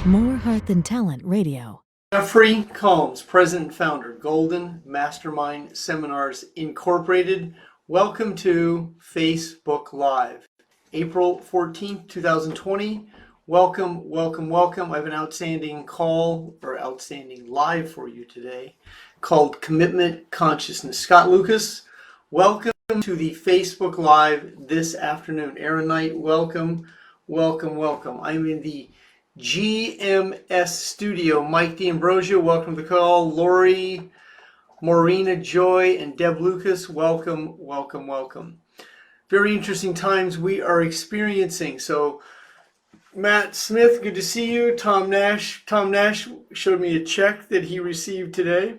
More Heart Than Talent Radio. Jeffery Combs, President and Founder, Golden Mastermind Seminars Incorporated. Welcome to Facebook Live, April 14th, 2020. Welcome, welcome, welcome. I have an outstanding live for you today called Commitment Consciousness. Scott Lucas, welcome to the Facebook Live this afternoon. Aaron Knight, welcome, welcome, welcome. I'm in the GMS studio. Mike D'Ambrosio, welcome to the call. Lori, Maureen Joy, and Deb Lucas, welcome, welcome, welcome. Very interesting times we are experiencing. So, Matt Smith, good to see you. Tom Nash showed me a check that he received today.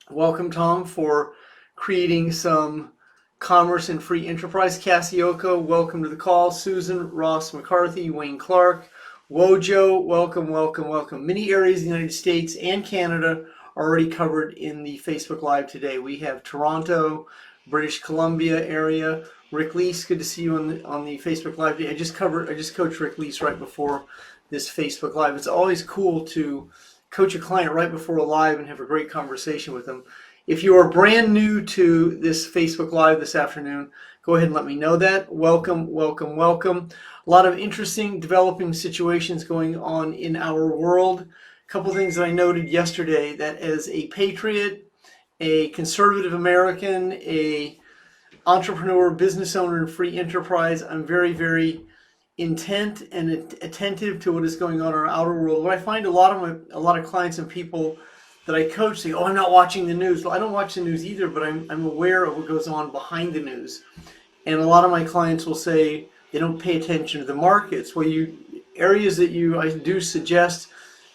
Welcome, Tom, for creating some commerce and free enterprise. Cassioco, welcome to the call. Susan, Ross McCarthy, Wayne Clark, Wojo, welcome, welcome, welcome. Many areas of the United States and Canada are already covered in the Facebook Live today. We have Toronto, British Columbia area. Rick Leese, good to see you on the Facebook Live today. I just coached Rick Leese right before this Facebook Live. It's always cool to coach a client right before a live and have a great conversation with them. If you are brand new to this Facebook Live this afternoon, go ahead and let me know that. Welcome, welcome, welcome. A lot of interesting developing situations going on in our world. A couple things that I noted yesterday, that as a patriot, a conservative American, a entrepreneur, business owner, and free enterprise, I'm very, very intent and attentive to what is going on in our outer world. What I find a lot of clients and people that I coach say, "Oh, I'm not watching the news." Well, I don't watch the news either, but I'm aware of what goes on behind the news. And a lot of my clients will say they don't pay attention to the markets. Well, I do suggest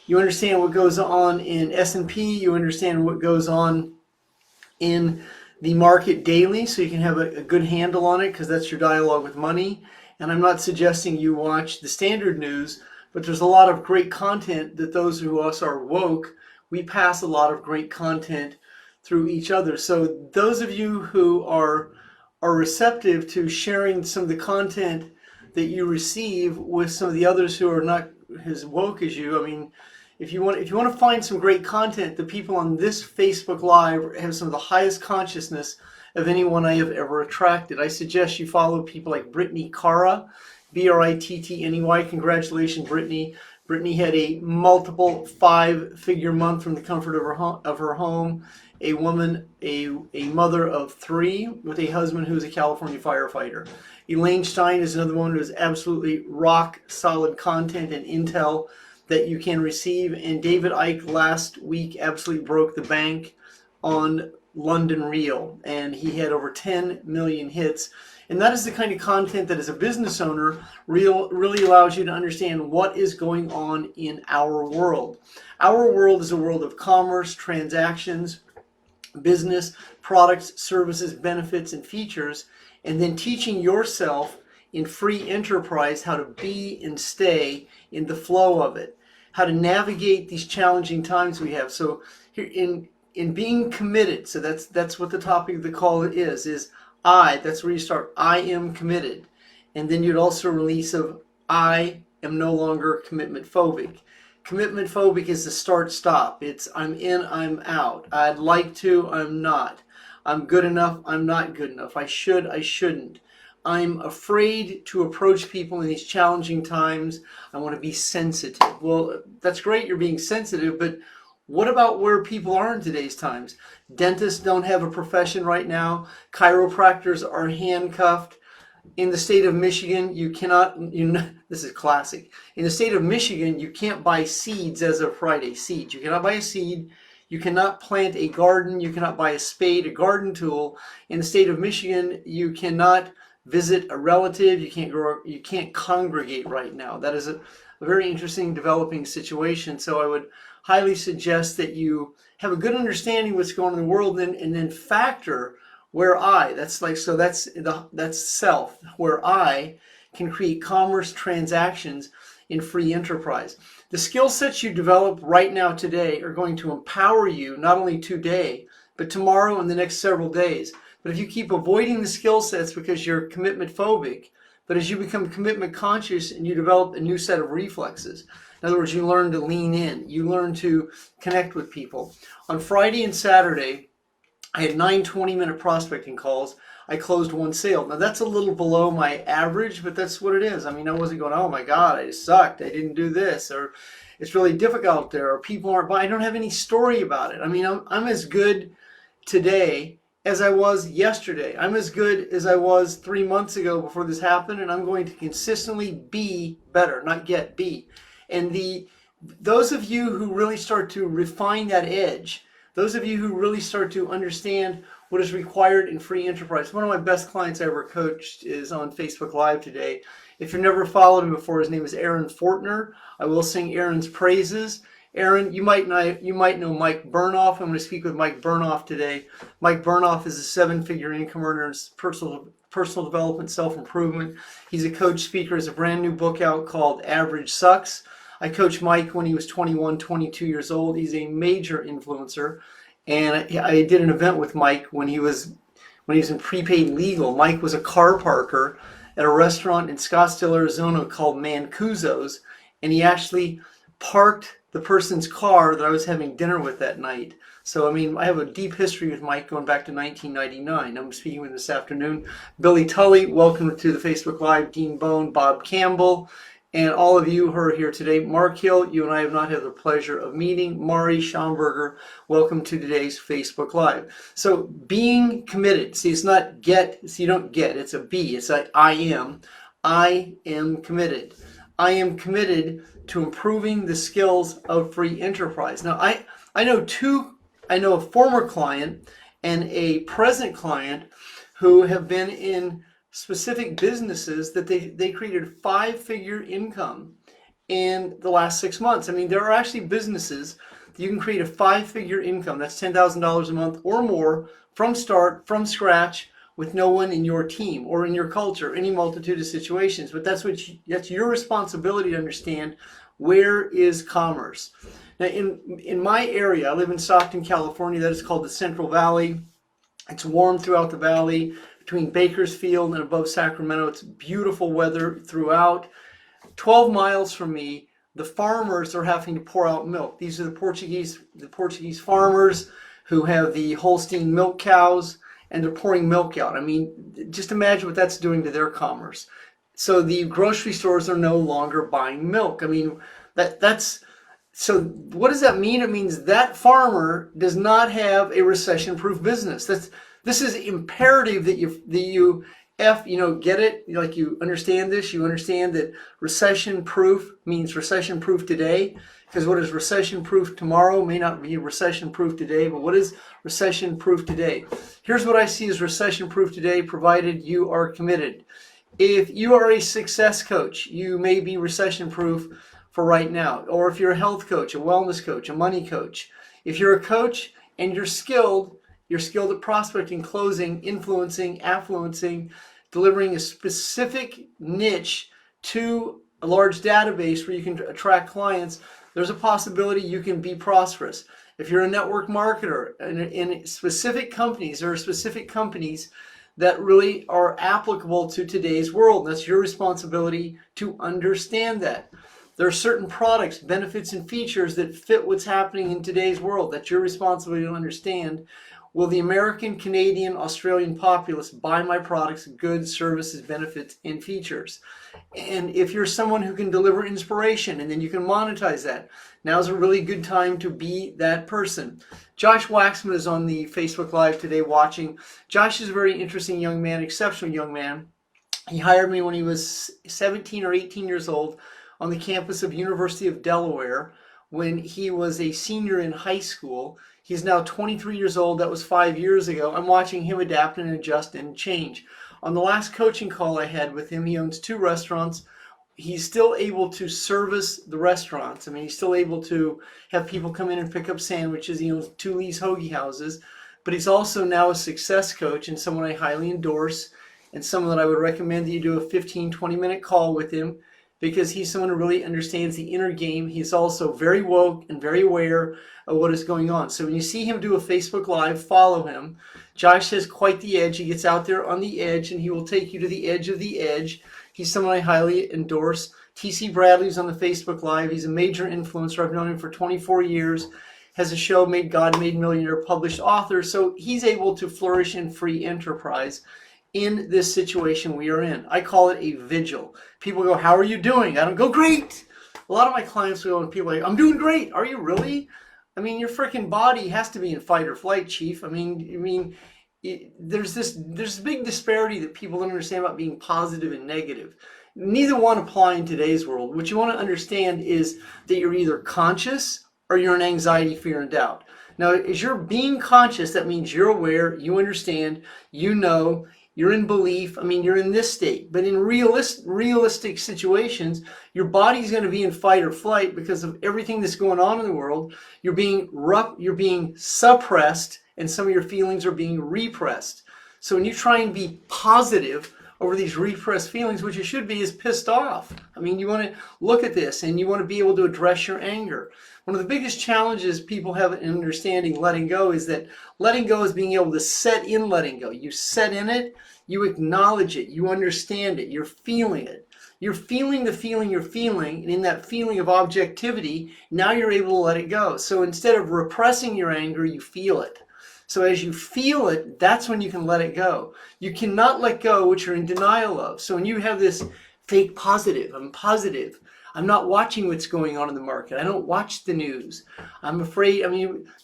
you understand what goes on in S&P, you understand what goes on in the market daily, so you can have a good handle on it, because that's your dialogue with money. And I'm not suggesting you watch the standard news, but there's a lot of great content that those of us are woke, we pass a lot of great content through each other. So those of you who are receptive to sharing some of the content that you receive with some of the others who are not as woke as you, I mean, if you want to find some great content, the people on this Facebook Live have some of the highest consciousness of anyone I have ever attracted. I suggest you follow people like Brittany Cara, Brittney. Congratulations, Brittany. Brittany had a multiple 5-figure month from the comfort of her home. A woman, a mother of 3 with a husband who's a California firefighter. Elaine Stein is another one who has absolutely rock solid content and intel that you can receive. And David Icke last week absolutely broke the bank on London Real, and he had over 10 million hits. And that is the kind of content that, as a business owner, really allows you to understand what is going on in our world. Our world is a world of commerce, transactions, business, products, services, benefits, and features, and then teaching yourself in free enterprise how to be and stay in the flow of it, how to navigate these challenging times we have. So here in being committed, so that's what the topic of the call is that's where you start. I am committed. And then you'd also release of I am no longer commitment phobic. Commitment phobic is the start stop. It's I'm in, I'm out. I'd like to, I'm not. I'm good enough, I'm not good enough. I should, I shouldn't. I'm afraid to approach people in these challenging times. I want to be sensitive. Well, that's great, you're being sensitive, but what about where people are in today's times? Dentists don't have a profession right now. Chiropractors are handcuffed. In the state of Michigan, this is classic. In the state of Michigan, you can't buy seeds as of Friday. Seeds. You cannot buy a seed. You cannot plant a garden. You cannot buy a spade, a garden tool. In the state of Michigan, you cannot visit a relative. You can't congregate right now. That is a very interesting developing situation. So I would highly suggest that you have a good understanding of what's going on in the world, and then factor where that's self, where I can create commerce transactions in free enterprise. The skill sets you develop right now today are going to empower you not only today, but tomorrow and the next several days. But if you keep avoiding the skill sets because you're commitment phobic, but as you become commitment conscious and you develop a new set of reflexes, In other words, you learn to lean in. You learn to connect with people. On Friday and Saturday, I had 9 20-minute prospecting calls. I closed 1 sale. Now that's a little below my average, but that's what it is. I mean, I wasn't going, oh my God, I sucked. I didn't do this, or it's really difficult there, or people aren't buying. I don't have any story about it. I mean, I'm as good today as I was yesterday. I'm as good as I was 3 months ago before this happened, and I'm going to consistently be better, not be. And those of you who really start to refine that edge, those of you who really start to understand what is required in free enterprise. One of my best clients I ever coached is on Facebook Live today. If you've never followed him before, his name is Aaron Fortner. I will sing Aaron's praises. Aaron, you might know Mike Burnoff. I'm going to speak with Mike Burnoff today. Mike Burnoff is a 7-figure income earner in personal development, self-improvement. He's a coach speaker. Has a brand new book out called Average Sucks. I coached Mike when he was 21, 22 years old. He's a major influencer. And I did an event with Mike when he was in prepaid legal. Mike was a car parker at a restaurant in Scottsdale, Arizona called Mancuso's. And he actually parked the person's car that I was having dinner with that night. So, I mean, I have a deep history with Mike going back to 1999. I'm speaking with him this afternoon. Billy Tully, welcome to the Facebook Live. Dean Bone, Bob Campbell, and all of you who are here today. Mark Hill, you and I have not had the pleasure of meeting. Mari Schaumburger, welcome to today's Facebook Live. So, being committed. See, it's not get, so you don't get, it's a be. It's like I am. I am committed. I am committed to improving the skills of free enterprise. Now, I know a former client and a present client who have been in specific businesses that they created 5-figure income in the last 6 months. I mean, there are actually businesses that you can create a 5-figure income, that's $10,000 a month or more, from scratch, with no one in your team or in your culture, any multitude of situations. But that's your responsibility to understand, where is commerce. Now, in my area, I live in Stockton, California. That is called the Central Valley. It's warm throughout the valley. Between Bakersfield and above Sacramento, it's beautiful weather throughout. 12 miles from me, the farmers are having to pour out milk. These are the Portuguese farmers who have the Holstein milk cows, and they're pouring milk out. I mean, just imagine what that's doing to their commerce. So the grocery stores are no longer buying milk. I mean, so what does that mean? It means that farmer does not have a recession-proof business. This is imperative that you get it, like you understand this. You understand that recession-proof means recession-proof today, because what is recession-proof tomorrow may not be recession-proof today, but what is recession-proof today? Here's what I see as recession-proof today, provided you are committed. If you are a success coach, you may be recession-proof for right now. Or if you're a health coach, a wellness coach, a money coach. If you're a coach and you're skilled at prospecting, closing, influencing, affluencing, delivering a specific niche to a large database where you can attract clients, there's a possibility you can be prosperous. If you're a network marketer in specific companies, there are specific companies that really are applicable to today's world. That's your responsibility to understand that. There are certain products, benefits, and features that fit what's happening in today's world. That's your responsibility to understand. Will the American, Canadian, Australian populace buy my products, goods, services, benefits, and features? And if you're someone who can deliver inspiration and then you can monetize that, now's a really good time to be that person. Josh Waxman is on the Facebook Live today watching. Josh is a very interesting young man, exceptional young man. He hired me when he was 17 or 18 years old on the campus of University of Delaware when he was a senior in high school. He's now 23 years old. That was 5 years ago. I'm watching him adapt and adjust and change. On the last coaching call I had with him, he owns 2 restaurants. He's still able to service the restaurants. I mean, he's still able to have people come in and pick up sandwiches. He owns 2 Lee's Hoagie Houses. But he's also now a success coach and someone I highly endorse, and someone that I would recommend that you do a 15, 20-minute call with him. because he's someone who really understands the inner game. He's also very woke and very aware of what is going on. So when you see him do a Facebook Live, follow him. Josh has quite the edge. He gets out there on the edge, and he will take you to the edge of the edge. He's someone I highly endorse. TC Bradley's on the Facebook Live. He's a major influencer. I've known him for 24 years. Has a show, Made God, Made Millionaire, published author. So he's able to flourish in free enterprise in this situation we are in. I call it a vigil. People go, how are you doing? I don't go, great. A lot of my clients will go, and people are like, I'm doing great. Are you really? I mean, your freaking body has to be in fight or flight, Chief. There's a big disparity that people don't understand about being positive and negative. Neither one apply in today's world. What you want to understand is that you're either conscious or you're in anxiety, fear, and doubt. Now, as you're being conscious, that means you're aware, you understand, you know, you're in belief. You're in this state. But in realistic situations, your body's going to be in fight or flight because of everything that's going on in the world. You're being suppressed, and some of your feelings are being repressed. So when you try and be positive over these repressed feelings, what you should be is pissed off. You want to look at this, and you want to be able to address your anger. One of the biggest challenges people have in understanding letting go is that letting go is being able to set in letting go. You set in it, you acknowledge it, you understand it, you're feeling it. You're feeling the feeling you're feeling, and in that feeling of objectivity, now you're able to let it go. So instead of repressing your anger, you feel it. So as you feel it, that's when you can let it go. You cannot let go what you're in denial of. So when you have this fake positive, I'm positive, I'm not watching what's going on in the market, I don't watch the news, I'm afraid,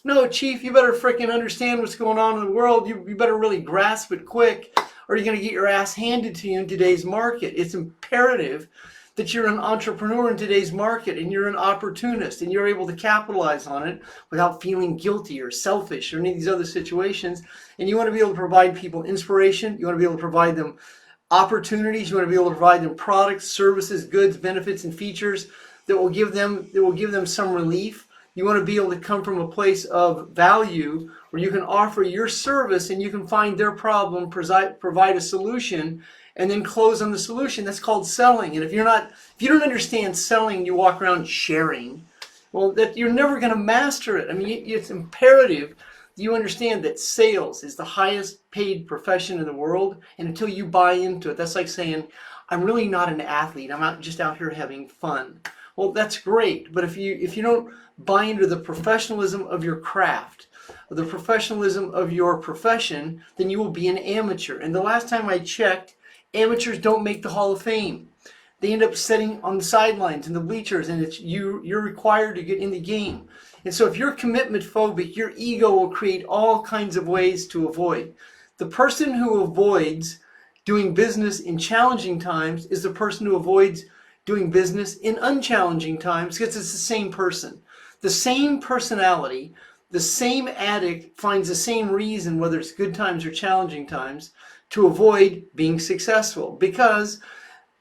no, Chief, you better freaking understand what's going on in the world. You better really grasp it quick, or you're going to get your ass handed to you in today's market. It's imperative that you're an entrepreneur in today's market, and you're an opportunist, and you're able to capitalize on it without feeling guilty or selfish or any of these other situations. And you want to be able to provide people inspiration. You want to be able to provide them opportunities. You want to be able to provide them products, services, goods, benefits, and features that will give them some relief. You want to be able to come from a place of value where you can offer your service and you can find their problem, provide a solution, and then close on the solution. That's called selling. And if you don't understand selling, you walk around sharing, well, that you're never going to master it. It's imperative that you understand that sales is the highest paid profession in the world. And until you buy into it, that's like saying, I'm really not an athlete. I'm just out here having fun. Well, that's great. But if you don't buy into the professionalism of your craft, the professionalism of your profession, then you will be an amateur. And the last time I checked, amateurs don't make the Hall of Fame. They end up sitting on the sidelines in the bleachers, and you're required to get in the game. And so if you're commitment phobic, your ego will create all kinds of ways to avoid. The person who avoids doing business in challenging times is the person who avoids doing business in unchallenging times, because it's the same person. The same personality, the same addict finds the same reason, whether it's good times or challenging times, to avoid being successful, because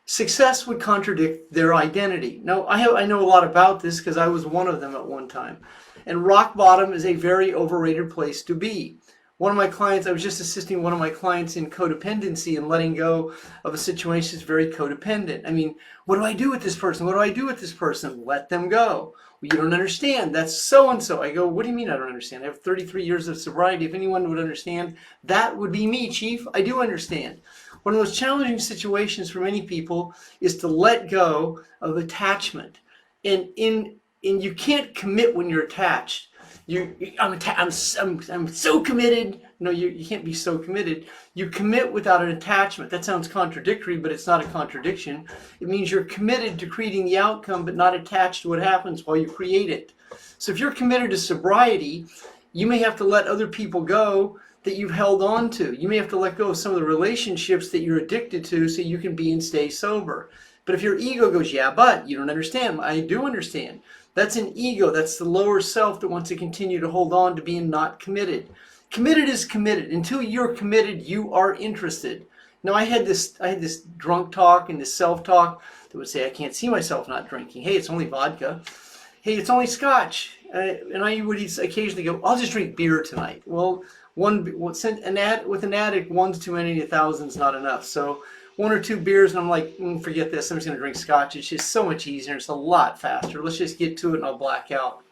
success would contradict their identity. Now, I know a lot about this because I was one of them at one time. And rock bottom is a very overrated place to be. One of my clients, I was just assisting one of my clients in codependency and letting go of a situation that's very codependent. What do I do with this person? What do I do with this person? Let them go. Well, you don't understand. That's so-and-so. I go, what do you mean I don't understand? I have 33 years of sobriety. If anyone would understand, that would be me, Chief. I do understand. One of the most challenging situations for many people is to let go of attachment. And you can't commit when you're attached. I'm so committed. No, you can't be so committed. You commit without an attachment. That sounds contradictory, but it's not a contradiction. It means you're committed to creating the outcome, but not attached to what happens while you create it. So if you're committed to sobriety, you may have to let other people go that you've held on to. You may have to let go of some of the relationships that you're addicted to so you can be and stay sober. But if your ego goes, yeah, but you don't understand. I do understand. That's an ego. That's the lower self that wants to continue to hold on to being not committed. Committed is committed. Until you're committed, you are interested. Now, I had this drunk talk and this self-talk that would say, I can't see myself not drinking. Hey, it's only vodka. Hey, it's only scotch. And I would occasionally go, I'll just drink beer tonight. Well, With an addict, one's too many, 1,000's not enough. So 1 or 2 beers, and I'm like, forget this. I'm just going to drink scotch. It's just so much easier. It's a lot faster. Let's just get to it, and I'll black out.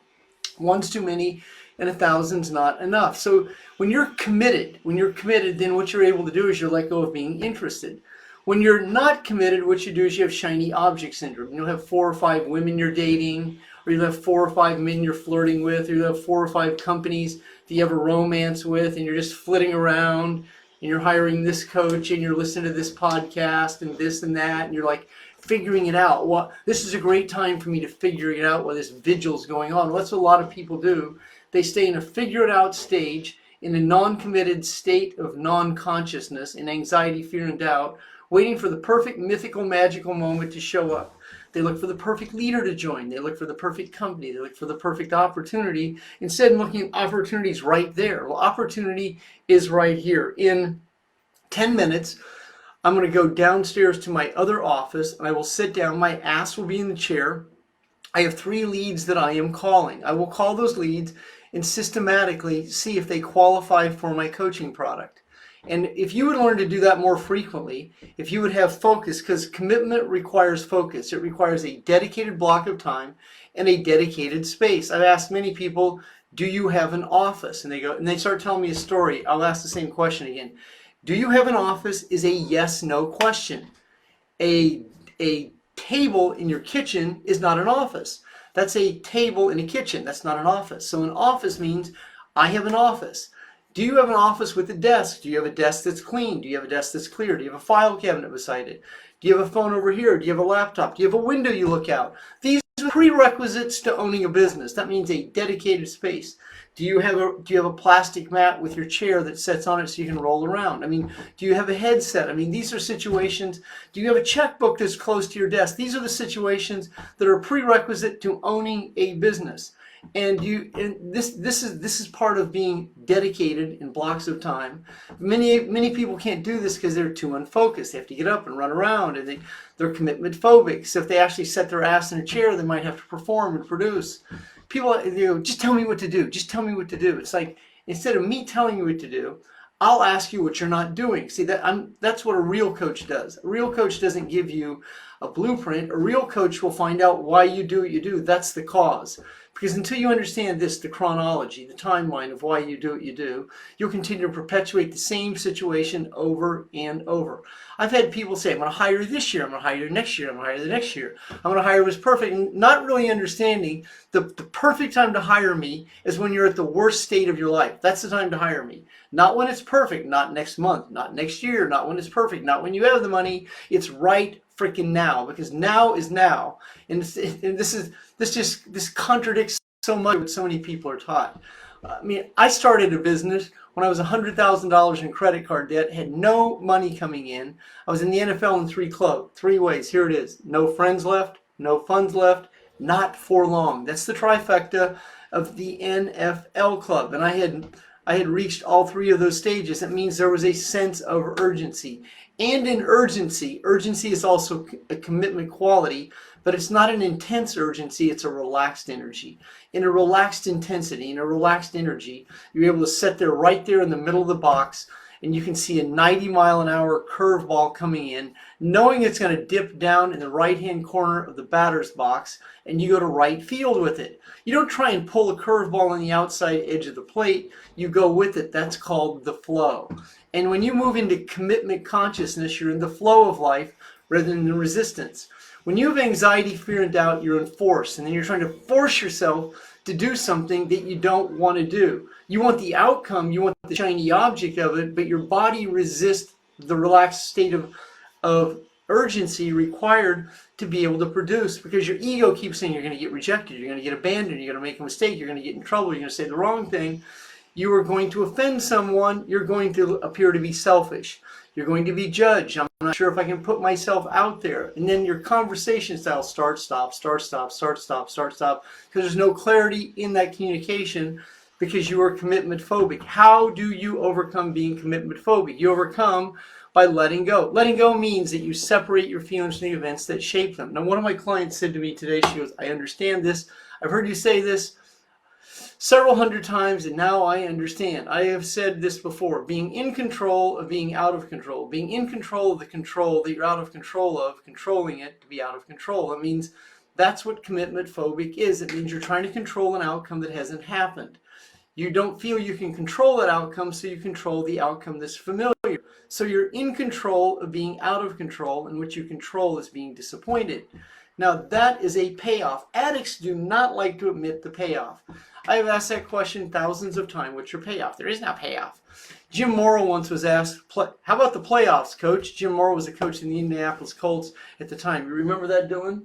One's too many, and 1,000's not enough. So when you're committed, then what you're able to do is you let go of being interested. When you're not committed, what you do is you have shiny object syndrome. You'll have 4 or 5 women you're dating, or you'll have 4 or 5 men you're flirting with, or you'll have 4 or 5 companies that you have a romance with, and you're just flitting around, and you're hiring this coach, and you're listening to this podcast, and this and that, and you're like figuring it out. Well, this is a great time for me to figure it out while this vigil's going on. Well, that's what a lot of people do. They stay in a figure it out stage, in a non-committed state of non-consciousness, in anxiety, fear, and doubt, waiting for the perfect mythical magical moment to show up. They look for the perfect leader to join. They look for the perfect company. They look for the perfect opportunity, instead of looking at opportunities right there. Well, opportunity is right here. In 10 minutes, I'm going to go downstairs to my other office, and I will sit down. My ass will be in the chair. I have 3 leads that I am calling. I will call those leads and systematically see if they qualify for my coaching product. And if you would learn to do that more frequently, if you would have focus, because commitment requires focus. It requires a dedicated block of time and a dedicated space. I've asked many people, do you have an office? And they start telling me a story. I'll ask the same question again. Do you have an office is a yes/no question. A table in your kitchen is not an office. That's a table in a kitchen. That's not an office. So an office means I have an office. Do you have an office with a desk? Do you have a desk that's clean? Do you have a desk that's clear? Do you have a file cabinet beside it? Do you have a phone over here? Do you have a laptop? Do you have a window you look out? These are prerequisites to owning a business. That means a dedicated space. Do you have a plastic mat with your chair that sits on it so you can roll around? I mean, do you have a headset? I mean, these are situations. Do you have a checkbook that's close to your desk? These are the situations that are prerequisite to owning a business. And this is part of being dedicated in blocks of time. Many people can't do this because they're too unfocused. They have to get up and run around, and they're commitment phobic. So if they actually set their ass in a chair, they might have to perform and produce. People, just tell me what to do. Just tell me what to do. It's like, instead of me telling you what to do, I'll ask you what you're not doing. See, that's what a real coach does. A real coach doesn't give you a blueprint. A real coach will find out why you do what you do. That's the cause. Because until you understand this, the chronology, the timeline of why you do what you do, you'll continue to perpetuate the same situation over and over. I've had people say, I'm going to hire this year, I'm going to hire next year, I'm going to hire the next year. I'm going to hire who's perfect, and not really understanding the perfect time to hire me is when you're at the worst state of your life. That's the time to hire me. Not when it's perfect, not next month, not next year, not when it's perfect, not when you have the money. It's right freaking now, because now is now. And this contradicts so much what so many people are taught. I mean, I started a business when I was $100,000 in credit card debt, had no money coming in. I was in the NFL in 3 ways. Here it is. No friends left, no funds left, not for long. That's the trifecta of the NFL club. And I had reached all 3 of those stages. That means there was a sense of urgency. And in urgency is also a commitment quality, but it's not an intense urgency, it's a relaxed energy. In a relaxed intensity, in a relaxed energy, you're able to sit there right there in the middle of the box, and you can see a 90-mile-an-hour curveball coming in, knowing it's going to dip down in the right-hand corner of the batter's box, and you go to right field with it. You don't try and pull a curveball on the outside edge of the plate. You go with it. That's called the flow. And when you move into commitment consciousness, you're in the flow of life rather than the resistance. When you have anxiety, fear, and doubt, you're in force, and then you're trying to force yourself to do something that you don't want to do. You want the outcome, you want the shiny object of it, but your body resists the relaxed state of urgency required to be able to produce, because your ego keeps saying you're going to get rejected, you're going to get abandoned, you're going to make a mistake, you're going to get in trouble, you're going to say the wrong thing, you are going to offend someone, you're going to appear to be selfish, you're going to be judged, I'm not sure if I can put myself out there, and then your conversation style start, stop, start, stop, start, stop, start, stop, because there's no clarity in that communication because you are commitment phobic. How do you overcome being commitment phobic? You overcome by letting go. Letting go means that you separate your feelings from the events that shape them. Now, one of my clients said to me today, she goes, I understand this. I've heard you say this several hundred times, and now I understand. I have said this before, being in control of being out of control, being in control of the control that you're out of control of, controlling it to be out of control. It means that's what commitment phobic is. It means you're trying to control an outcome that hasn't happened. You don't feel you can control that outcome, so you control the outcome that's familiar. So you're in control of being out of control, and what you control is being disappointed. Now that is a payoff. Addicts do not like to admit the payoff. I have asked that question thousands of times. What's your payoff? There is no payoff. Jim Morrow once was asked, how about the playoffs, coach? Jim Morrow was a coach in the Indianapolis Colts at the time. You remember that, Dylan?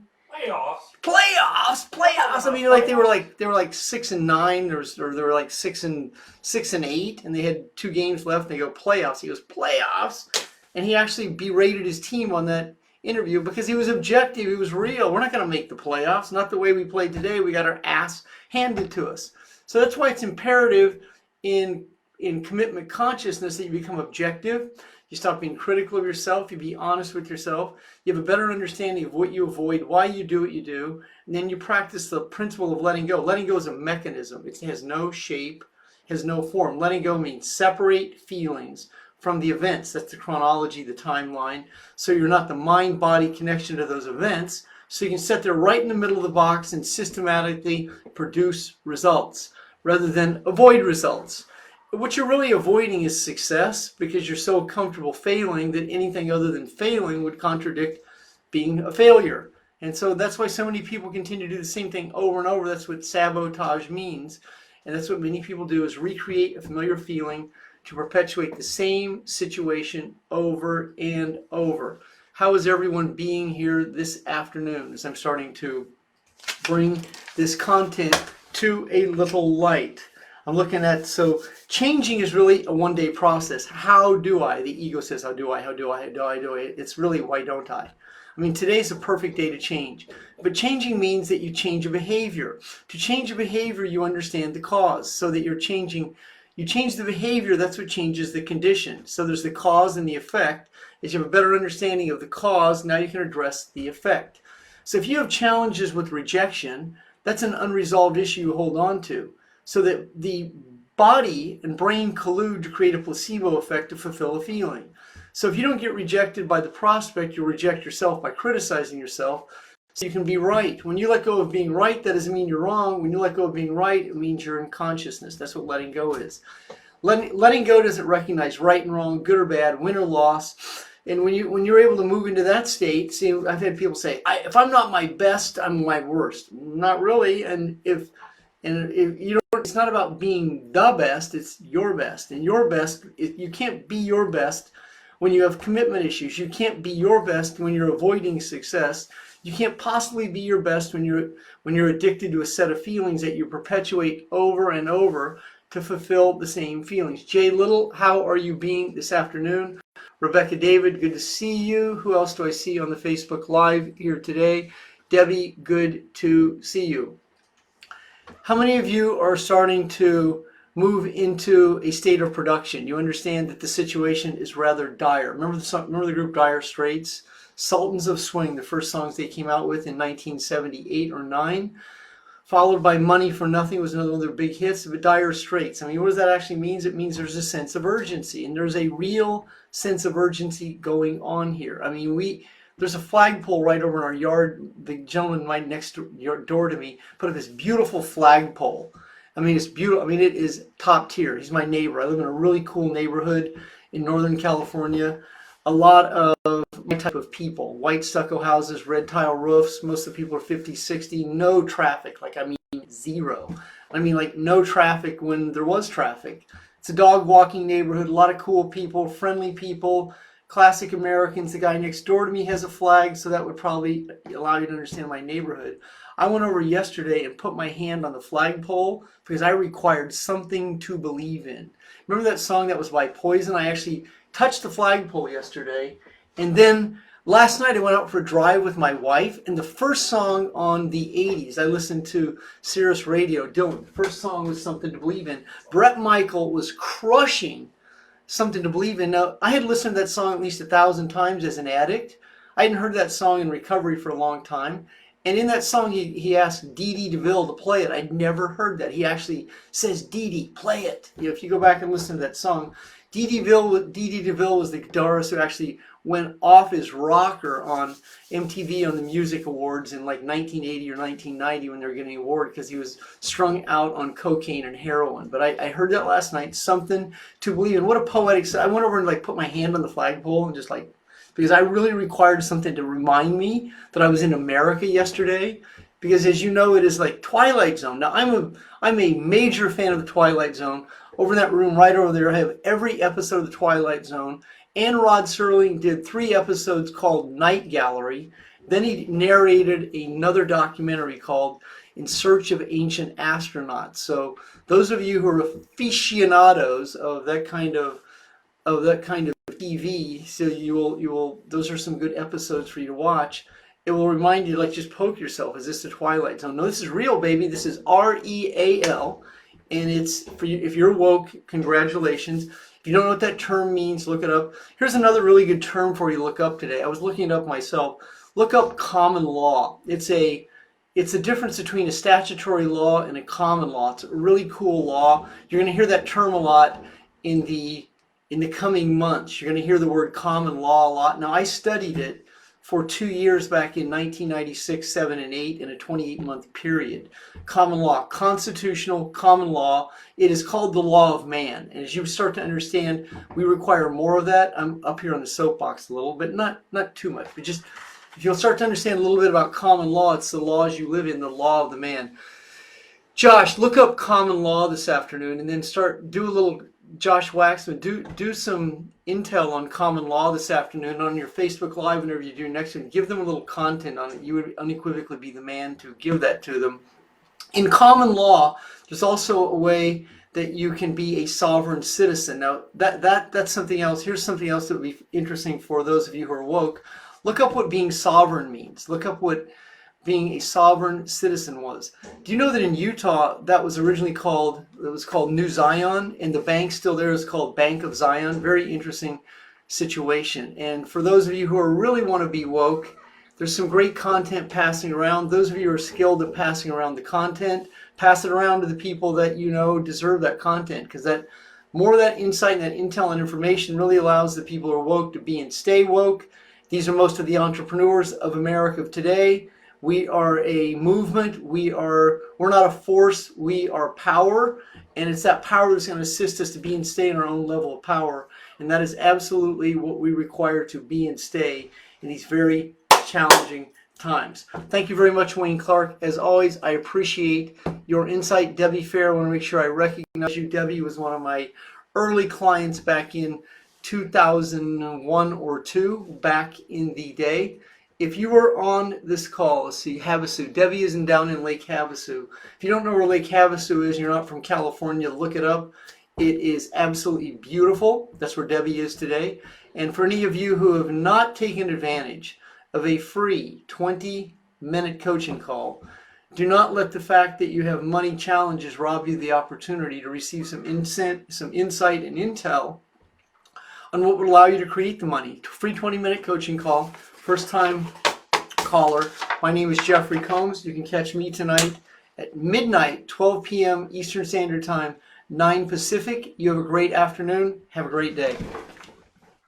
Playoffs. I mean, like they were like 6-9, or they were like 6-8, and they had 2 games left. And they go playoffs. He goes playoffs, and he actually berated his team on that interview because he was objective. He was real. We're not going to make the playoffs. Not the way we played today. We got our ass handed to us. So that's why it's imperative in commitment consciousness that you become objective. You stop being critical of yourself. You be honest with yourself. You have a better understanding of what you avoid, why you do what you do, and then you practice the principle of letting go. Letting go is a mechanism. It has no shape, has no form. Letting go means separate feelings from the events. That's the chronology, the timeline. So you're not the mind-body connection to those events. So you can sit there right in the middle of the box and systematically produce results rather than avoid results. What you're really avoiding is success, because you're so comfortable failing that anything other than failing would contradict being a failure. And so that's why so many people continue to do the same thing over and over. That's what sabotage means. And that's what many people do, is recreate a familiar feeling to perpetuate the same situation over and over. How is everyone being here this afternoon as I'm starting to bring this content to a little light? I'm looking at, so changing is really a one-day process. How do I? The ego says, how do I? It's really, why don't I? I mean, today's a perfect day to change. But changing means that you change a behavior. To change a behavior, you understand the cause, so that you're changing. You change the behavior, that's what changes the condition. So there's the cause and the effect. As you have a better understanding of the cause, now you can address the effect. So if you have challenges with rejection, that's an unresolved issue you hold on to. So that the body and brain collude to create a placebo effect to fulfill a feeling. So if you don't get rejected by the prospect, you'll reject yourself by criticizing yourself. So you can be right. When you let go of being right, that doesn't mean you're wrong. When you let go of being right, it means you're in consciousness. That's what letting go is. Letting go doesn't recognize right and wrong, good or bad, win or loss. And when you're able to move into that state, see, I've had people say, if I'm not my best, I'm my worst. Not really. And if you don't, it's not about being the best, it's your best. And your best, you can't be your best when you have commitment issues. You can't be your best when you're avoiding success. You can't possibly be your best when you're addicted to a set of feelings that you perpetuate over and over to fulfill the same feelings. Jay Little, how are you being this afternoon? Rebecca David, good to see you. Who else do I see on the Facebook Live here today? Debbie, good to see you. How many of you are starting to move into a state of production? You understand that the situation is rather dire. Remember the group Dire Straits? Sultans of Swing, the first songs they came out with in 1978 or 9. Followed by Money for Nothing was another one of their big hits. But Dire Straits, I mean, what does that actually mean? It means there's a sense of urgency. And there's a real sense of urgency going on here. I mean, there's a flagpole right over in our yard. The gentleman right next door to me put up this beautiful flagpole. I mean, it's beautiful. I mean, it is top tier. He's my neighbor. I live in a really cool neighborhood in Northern California. A lot of my type of people. White stucco houses, red tile roofs. Most of the people are 50, 60. No traffic. Like, I mean, zero. I mean, like, no traffic when there was traffic. It's a dog walking neighborhood. A lot of cool people, friendly people. Classic Americans. The guy next door to me has a flag, so that would probably allow you to understand my neighborhood. I went over yesterday and put my hand on the flagpole because I required something to believe in. Remember that song that was by Poison? I actually touched the flagpole yesterday, and then last night I went out for a drive with my wife, and the first song on the 80s, I listened to Sirius Radio, Dylan. The first song was Something to Believe In. Bret Michael was crushing Something to Believe In. Now, I had listened to that song at least 1,000 times as an addict. I hadn't heard that song in recovery for a long time. And in that song, he asked Dee Dee DeVille to play it. I'd never heard that. He actually says, Dee Dee, play it. You know, if you go back and listen to that song, Dee Dee DeVille was the guitarist who actually went off his rocker on MTV on the Music Awards in like 1980 or 1990 when they were getting an award because he was strung out on cocaine and heroin. But I heard that last night, Something to Believe in. What a poetic, I went over and like put my hand on the flagpole and just like, because I really required something to remind me that I was in America yesterday. Because as you know, it is like Twilight Zone. Now I'm a major fan of the Twilight Zone. Over in that room right over there, I have every episode of the Twilight Zone. And Rod Serling did 3 episodes called Night Gallery. Then he narrated another documentary called In Search of Ancient Astronauts. So those of you who are aficionados of that kind of TV, so you will those are some good episodes for you to watch. It will remind you, like, just poke yourself. Is this the Twilight Zone? No, this is real, baby. This is REAL, and it's for you. If you're woke, congratulations. If you don't know what that term means, look it up. Here's another really good term for you to look up today. I was looking it up myself. Look up common law. It's a difference between a statutory law and a common law. It's a really cool law. You're going to hear that term a lot in the coming months. You're going to hear the word common law a lot. Now, I studied it for 2 years back in 1996, 7, and 8 in a 28-month period. Common law, constitutional common law. It is called the law of man. And as you start to understand, we require more of that. I'm up here on the soapbox a little bit, not too much, but just if you'll start to understand a little bit about common law, it's the laws you live in, the law of the man. Josh, look up common law this afternoon and then do a little Josh Waxman, do some intel on common law this afternoon on your Facebook Live whenever you do next one. Give them a little content on it. You would unequivocally be the man to give that to them. In common law, there's also a way that you can be a sovereign citizen. Now, that's something else. Here's something else that would be interesting for those of you who are woke. Look up what being sovereign means. Look up what being a sovereign citizen was. Do you know that in Utah that was originally called New Zion, and the bank still there is called Bank of Zion? Very interesting situation. And for those of you who really want to be woke, there's some great content passing around. Those of you who are skilled at passing around the content, pass it around to the people that you know deserve that content, because that more of that insight and that intel and information really allows the people who are woke to be and stay woke. These are most of the entrepreneurs of America of today. We are a movement. We're not a force. We are power, and it's that power that's going to assist us to be and stay in our own level of power. And that is absolutely what we require to be and stay in these very challenging times. Thank you very much, Wayne Clark. As always, I appreciate your insight. Debbie Fair, I want to make sure I recognize you. Debbie was one of my early clients back in 2001 or 2, back in the day. If you were on this call, let's see, Havasu. Debbie isn't down in Lake Havasu. If you don't know where Lake Havasu is and you're not from California, look it up. It is absolutely beautiful. That's where Debbie is today. And for any of you who have not taken advantage of a free 20-minute coaching call, do not let the fact that you have money challenges rob you the opportunity to receive some insight and intel on what would allow you to create the money. Free 20-minute coaching call. First time caller. My name is Jeffrey Combs. You can catch me tonight at midnight, 12 p.m. Eastern Standard Time, 9 Pacific. You have a great afternoon. Have a great day.